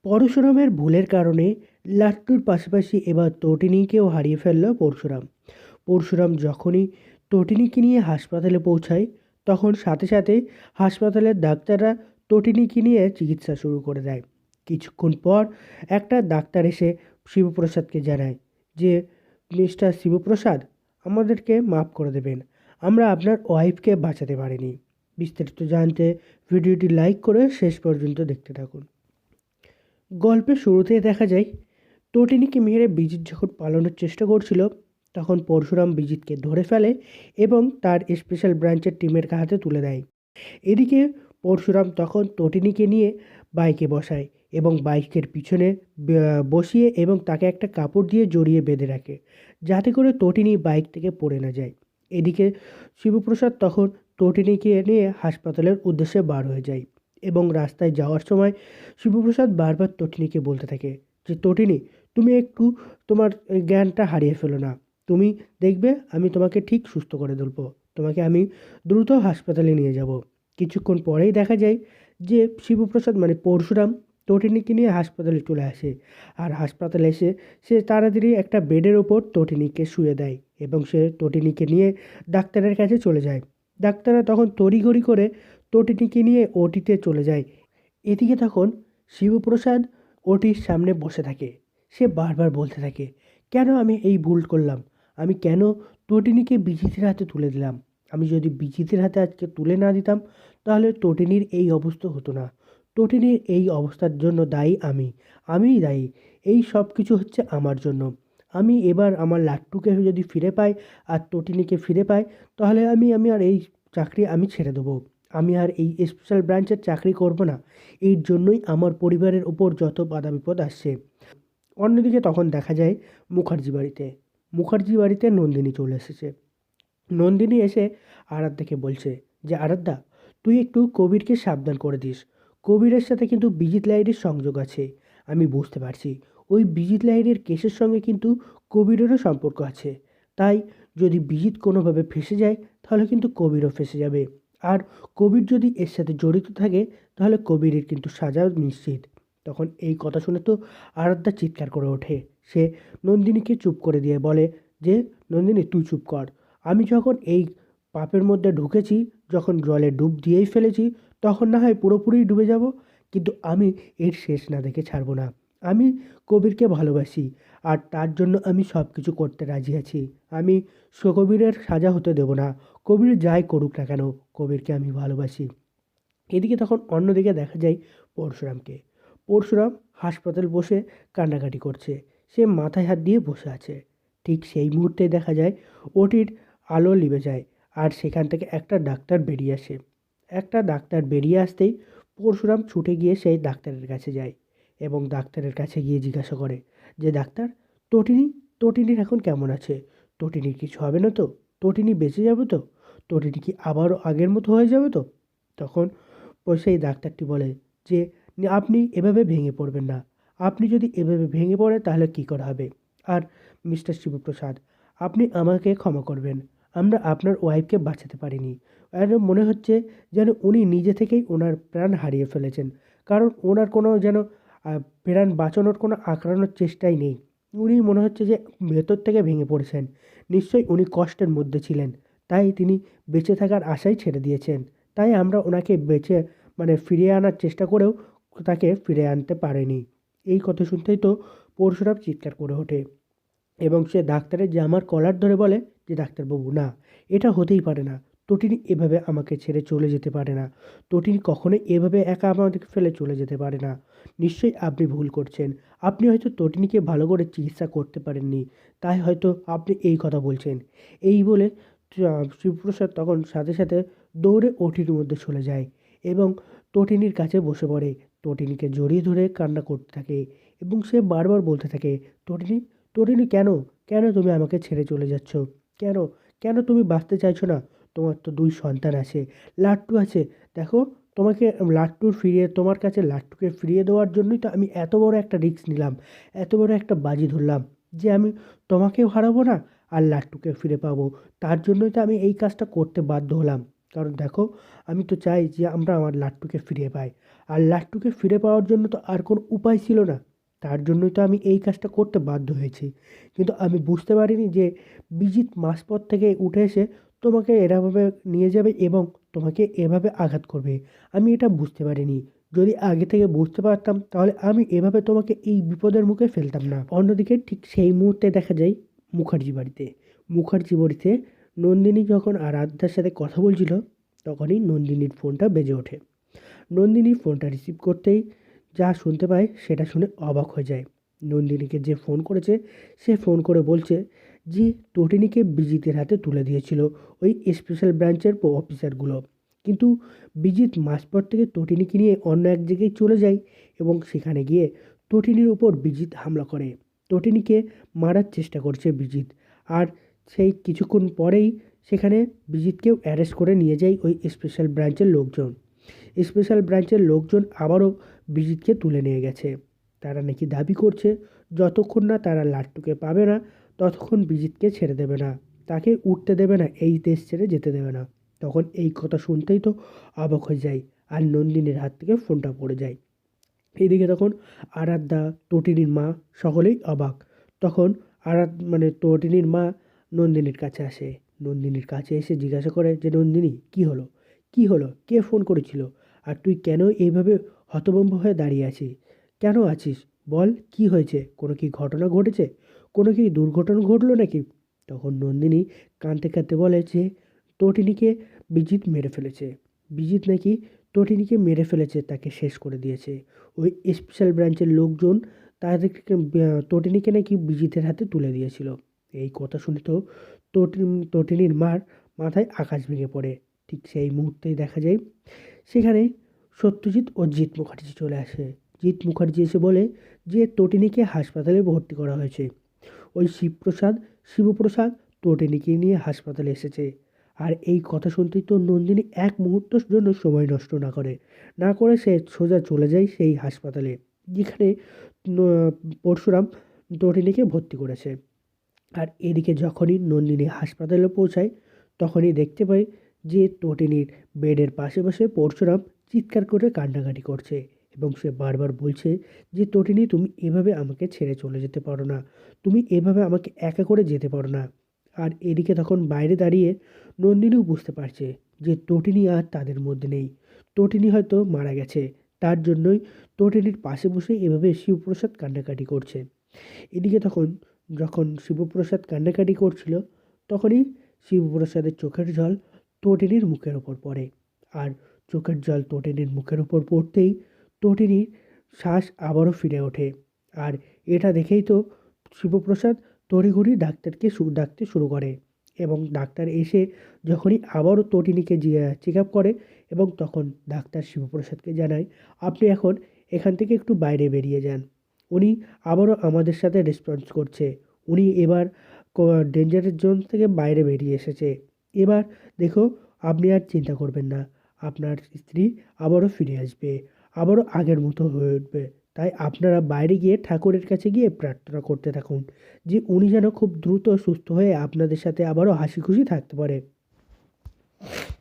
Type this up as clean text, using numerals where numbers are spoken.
পরশুরামের ভুলের কারণে লাট্টুর পাশাপাশি এবার তটিনীকেও হারিয়ে ফেলল পরশুরাম। পরশুরাম যখনই তটিনীকে নিয়ে হাসপাতালে পৌঁছায়, তখন সাথে সাথে হাসপাতালের ডাক্তাররা তটিনীকে নিয়ে চিকিৎসা শুরু করে দেয়। কিছুক্ষণ পর একটা ডাক্তার এসে শিবপ্রসাদকে জানায় যে, মিস্টার শিবপ্রসাদ, আমাদেরকে মাফ করে দেবেন, আমরা আপনার ওয়াইফকে বাঁচাতে পারিনি। বিস্তারিত জানতে ভিডিওটি লাইক করে শেষ পর্যন্ত দেখতে থাকুন। গল্পের শুরুতেই দেখা যায়, তটিনীকে মেরে বিজিৎ যখন পালানোর চেষ্টা করছিল, তখন পরশুরাম বিজিৎকে ধরে ফেলে এবং তার স্পেশাল ব্রাঞ্চের টিমের হাতে তুলে দেয়। এদিকে পরশুরাম তখন তটিনীকে নিয়ে বাইকে বসায় এবং বাইকের পিছনে বসিয়ে এবং তাকে একটা কাপড় দিয়ে জড়িয়ে বেঁধে রাখে, যাতে করে তটিনী বাইক থেকে পড়ে না যায়। এদিকে শিবপ্রসাদ তখন তটিনীকে নিয়ে হাসপাতালের উদ্দেশ্যে বার হয়ে যায় এবং রাস্তায় যাওয়ার সময় শিবপ্রসাদ বারবার তটিনীকে বলতে থাকে যে, তটিনী, তুমি একটু তোমার জ্ঞানটা হারিয়ে ফেলো না। তুমি দেখবে আমি তোমাকে ঠিক সুস্থ করে তুলব। তোমাকে আমি দ্রুত হাসপাতালে নিয়ে যাব। কিছুক্ষণ পরেই দেখা যায় যে শিবপ্রসাদ মানে পরশুরাম তটিনীকে নিয়ে হাসপাতালে চলে আসে। আর হাসপাতালে এসে সে তাড়াতাড়ি একটা বেডের ওপর তটিনীকে শুয়ে দেয় এবং সে তটিনীকে নিয়ে ডাক্তারের কাছে চলে যায়। ডাক্তাররা তখন তড়িঘড়ি করে তটিনীকে নিয়ে ওটিতে চলে যায়। এদিকে তখন শিবপ্রসাদ ওটির সামনে বসে থাকে। সে বারবার বলতে থাকে, কেন আমি এই ভুল করলাম? আমি কেন তটিনীকে বিজিতের হাতে তুলে দিলাম? আমি যদি বিজিতের হাতে আজকে তুলে না দিতাম, তাহলে তটিনীর এই অবস্থা হতো না। তটিনীর এই অবস্থার জন্য দায়ী আমিই দায়ী। এই সব কিছু হচ্ছে আমার জন্য। আমি এবার আমার লাট্টুকে যদি ফিরে পাই আর তটিনীকে ফিরে পাই, তাহলে আমি আর এই চাকরি আমি ছেড়ে দেবো। আমি আর এই স্পেশাল ব্রাঞ্চের চাকরি করব না। এর জন্যই আমার পরিবারের উপর যত বাধা বিপদ আসছে। অন্যদিকে তখন দেখা যায় মুখার্জি বাড়িতে নন্দিনী চলে এসেছে। নন্দিনী এসে আরাধ্যাকে বলছে যে, আরাধ্যা, তুই একটু কবিরকে সাবধান করে দিস। কবিরের সাথে কিন্তু বিজিত লাহিড়ীর সংযোগ আছে। আমি বুঝতে পারছি ওই বিজিত লাহিড়ীর কেসের সঙ্গে কিন্তু কবিরেরও সম্পর্ক আছে। তাই যদি বিজিত কোনোভাবে ফেঁসে যায়, তাহলে কিন্তু কবিরও ফেঁসে যাবে। আর কবির যদি এর সাথে জড়িত থাকে, তাহলে কবিরের কিন্তু সাজা নিশ্চিত। তখন এই কথা শুনে তো আরাধ্যা চিৎকার করে ওঠে। সে নন্দিনীকে চুপ করে দিয়ে বলে যে, নন্দিনী, তুই চুপ কর। আমি যখন এই পাপের মধ্যে ঢুকেছি, যখন জলে ডুব দিয়েই ফেলেছি, তখন না হয় পুরোপুরি ডুবে যাব, কিন্তু আমি এর শেষ না দেখে ছাড়বো না। আমি কবিরকে ভালোবাসি, আর তার জন্য আমি সব কিছু করতে রাজি আছি। আমি কবিরের সাজা হতে দেব না। কবির যাই করুক না কেন, কবিরকে আমি ভালোবাসি। এদিকে তখন অন্যদিকে দেখা যায় পরশুরামকে। পরশুরাম হাসপাতাল বসে কান্নাকাটি করছে। সে মাথায় হাত দিয়ে বসে আছে। ঠিক সেই মুহূর্তে দেখা যায় ওটির আলো নিভে যায় আর সেখান থেকে একটা ডাক্তার বেরিয়ে আসে। একটা ডাক্তার বেরিয়ে আসতেই পরশুরাম ছুটে গিয়ে সেই ডাক্তারের কাছে যায় এবং ডাক্তারের কাছে গিয়ে জিজ্ঞাসা করে যে, ডাক্তার, তটিনী তটিনীর এখন কেমন আছে? তটিনীর কিছু হবে না তো? তটিনী বেঁচে যাবে তো? তটিনী কি আবারও আগের মতো হয়ে যাবে তো? তখন সেই ডাক্তারটি বলে যে, আপনি এভাবে ভেঙে পড়বেন না। আপনি যদি এভাবে ভেঙে পড়েন, তাহলে কী করে হবে? আর মিস্টার শিবপ্রসাদ, আপনি আমাকে ক্ষমা করবেন। আমরা আপনার ওয়াইফকে বাঁচাতে পারিনি। আর মনে হচ্ছে যেন উনি নিজে থেকেই ওনার প্রাণ হারিয়ে ফেলেছেন। কারণ ওনার কোনো যেন প্রাণ বাঁচানোর কোনো আঁকড়ানোর চেষ্টাই নেই। উনি মনে হচ্ছে যে ভেতর থেকে ভেঙে পড়েছেন। নিশ্চয়ই উনি কষ্টের মধ্যে ছিলেন। তাই তিনি বেঁচে থাকার আশাই ছেড়ে দিয়েছেন। তাই আমরা ওনাকে বেঁচে ফিরিয়ে আনার চেষ্টা করেও তাকে ফিরিয়ে আনতে পারিনি। এই কথা শুনতেই তো পরশুরাম চিৎকার করে ওঠে এবং সে ডাক্তারের জামার কলার ধরে বলে যে, ডাক্তারবাবু, না, এটা হতেই পারে না। তটিনী এভাবে আমাকে ছেড়ে চলে যেতে পারে না। তটিনী কখনোই এভাবে একা আমাদেরকে ফেলে চলে যেতে পারে না। নিশ্চয়ই আপনি ভুল করছেন। আপনি হয়তো তটিনীকে ভালো করে চিকিৎসা করতে পারেননি। তাই হয়তো আপনি এই কথা বলছেন। এই বলে শিবপ্রসাদ তখন সাথে সাথে দৌড়ে ওটির মধ্যে চলে যায় এবং তটিনীর কাছে বসে পড়ে। তটিনীকে জড়িয়ে ধরে কান্না করতে থাকে এবং সে বারবার বলতে থাকে, তটিনী, তটিনী, কেন কেন তুমি আমাকে ছেড়ে চলে যাচ্ছ? কেন কেন তুমি বাঁচতে চাইছো না? তোমার তো 2 সন্তান আছে, লাট্টু আছে। দেখো, তোমাকে তোমার কাছে লাট্টুকে ফিরিয়ে দেওয়ার জন্যই তো আমি এত বড় একটা রিস্ক নিলাম, এত বড় একটা বাজি ধরলাম যে আমি তোমাকেও হারাবো না আর লাট্টুকে ফিরে পাবো। তার জন্যই তো আমি এই কাজটা করতে বাধ্য হলাম। কারণ দেখো, আমি তো চাই যে আমরা আমার লাট্টুকে ফিরে পাই। আর লাট্টুকে ফিরে পাওয়ার জন্য তো আর কোনো উপায় ছিল না। তার জন্যই তো আমি এই কাজটা করতে বাধ্য হয়েছি। কিন্তু আমি বুঝতে পারিনি যে বিজিত মাঝপথ থেকে উঠে এসে তোমাকে এভাবে নিয়ে যাবে এবং তোমাকে এভাবে আঘাত করবে। আমি এটা বুঝতে পারিনি। যদি আগে থেকে বুঝতে পারতাম তাহলে আমি এভাবে তোমাকে এই বিপদের মুখে ফেলতাম না। অন্যদিকে ঠিক সেই মুহূর্তে দেখা যায় মুখার্জি বাড়িতে। মুখার্জি বাড়িতে নন্দিনী যখন আরাধ্যার সাথে কথা বলছিল তখনই নন্দিনীর ফোনটা বেজে ওঠে। নন্দিনী ফোনটা রিসিভ করতেই যা শুনতে পায় সেটা শুনে অবাক হয়ে যায়। নন্দিনীকে যে ফোন করেছে সে ফোন করে বলছে যে তটিনীকে বিজিতের হাতে তুলে দিয়েছিল ওই স্পেশাল ব্রাঞ্চের অফিসারগুলো। কিন্তু বিজিত মাঝপথ থেকে তটিনীকে নিয়ে অন্য এক জায়গায় চলে যায় এবং সেখানে গিয়ে তটিনীর উপর বিজিত হামলা করে। তটিনীকে মারার চেষ্টা করছে বিজিত। আর সেই কিছুক্ষণ পরেই সেখানে বিজিতকেও অ্যারেস্ট করে নিয়ে যায় ওই স্পেশাল ব্রাঞ্চের লোকজন। স্পেশাল ব্রাঞ্চের লোকজন আবারও বিজিতকে তুলে নিয়ে গেছে। তারা নাকি দাবি করছে যতক্ষণ না তারা লাট্টুকে পাবে না ততক্ষণ বিজিতকে ছেড়ে দেবে না, তাকে উঠতে দেবে না, এই দেশ ছেড়ে যেতে দেবে না। তখন এই কথা শুনতেই তো অবাক হয়ে যায় আর নন্দিনীর হাত থেকে ফোনটা পড়ে যায়। এইদিকে তখন আরাধ্যা, তটিনীর মা সকলেই অবাক। তখন তটিনীর মা নন্দিনীর কাছে আসে। নন্দিনীর কাছে এসে জিজ্ঞাসা করে যে নন্দিনী কী হলো, কী হলো, কে ফোন করেছিল, আর তুই কেন এইভাবে হতভম্ব হয়ে দাঁড়িয়ে আছিস, কেন আছিস বল, কি হয়েছে, কোনো কি ঘটনা ঘটেছে, কোনো কি দুর্ঘটনা ঘটলো নাকি? তখন নন্দিনী কাঁদতে কাঁদতে বলে যে তটিনীকে বিজিত মেরে ফেলেছে। বিজিত নাকি তটিনীকে মেরে ফেলেছে, তাকে শেষ করে দিয়েছে। ওই স্পেশাল ব্রাঞ্চের লোকজন তাদেরকে তটিনীকে নাকি বিজিতের হাতে তুলে দিয়েছিল। এই কথা শুনে তো তটিনীর মার মাথায় আকাশ ভেঙে পড়ে। ঠিক সেই মুহূর্তেই দেখা যায় সেখানে সত্যজিৎ ও জিৎ মুখার্জি চলে আসে। জিৎ মুখার্জি এসে বলে যে তটিনীকে হাসপাতালে ভর্তি করা হয়েছে। ওই শিবপ্রসাদ তটিনীকে নিয়ে হাসপাতালে এসেছে। আর এই কথা শুনতেই তো নন্দিনী এক মুহূর্তের জন্য সময় নষ্ট না করে সে সোজা চলে যায় সেই হাসপাতালে যেখানে পরশুরাম তটিনীকে ভর্তি করেছে। আর এদিকে যখনই নন্দিনী হাসপাতালে পৌঁছায় তখনই দেখতে পাই যে তটিনীর বেডের পাশে বসে পরশুরাম চিৎকার করে কান্নাকাটি করছে এবং সে বারবার বলছে যে তটিনী তুমি এভাবে আমাকে ছেড়ে চলে যেতে পারো না, তুমি এভাবে আমাকে একা করে যেতে পারো না। আর এদিকে তখন বাইরে দাঁড়িয়ে নন্দিনীও বুঝতে পারছে যে তটিনী আর তাদের মধ্যে নেই, তটিনী হয়তো মারা গেছে। তার জন্যই তটিনীর পাশে বসে এভাবে শিবপ্রসাদ কান্নাকাটি করছে। এদিকে তখন যখন শিবপ্রসাদ কান্নাকাটি করছিল তখনই শিবপ্রসাদের চোখের জল তটিনীর মুখের ওপর পড়ে। আর চোখের জল তটিনীর মুখের ওপর পড়তেই তটিনীর শ্বাস আবারও ফিরে ওঠে। আর এটা দেখেই তো শিবপ্রসাদ তড়িঘড়ি ডাকতে শুরু করে এবং ডাক্তার এসে যখনই আবারও তটিনীকে চেক আপ করে এবং তখন ডাক্তার শিবপ্রসাদকে জানায় আপনি এখন এখান থেকে একটু বাইরে বেরিয়ে যান। উনি আবারও আমাদের সাথে রেসপন্স করছে, উনি এবার ডেঞ্জারের জোন থেকে বাইরে বেরিয়ে এসেছে। এবার দেখো আপনি আর চিন্তা করবেন না, আপনার স্ত্রী আবারও ফিরে আসবে, আবারও আগের মতো হয়ে উঠবে। তাই আপনারা বাইরে গিয়ে ঠাকুরের কাছে গিয়ে প্রার্থনা করতে থাকুন যে উনি যেন খুব দ্রুত সুস্থ হয়ে আপনাদের সাথে আবারও হাসি খুশি থাকতে পারে।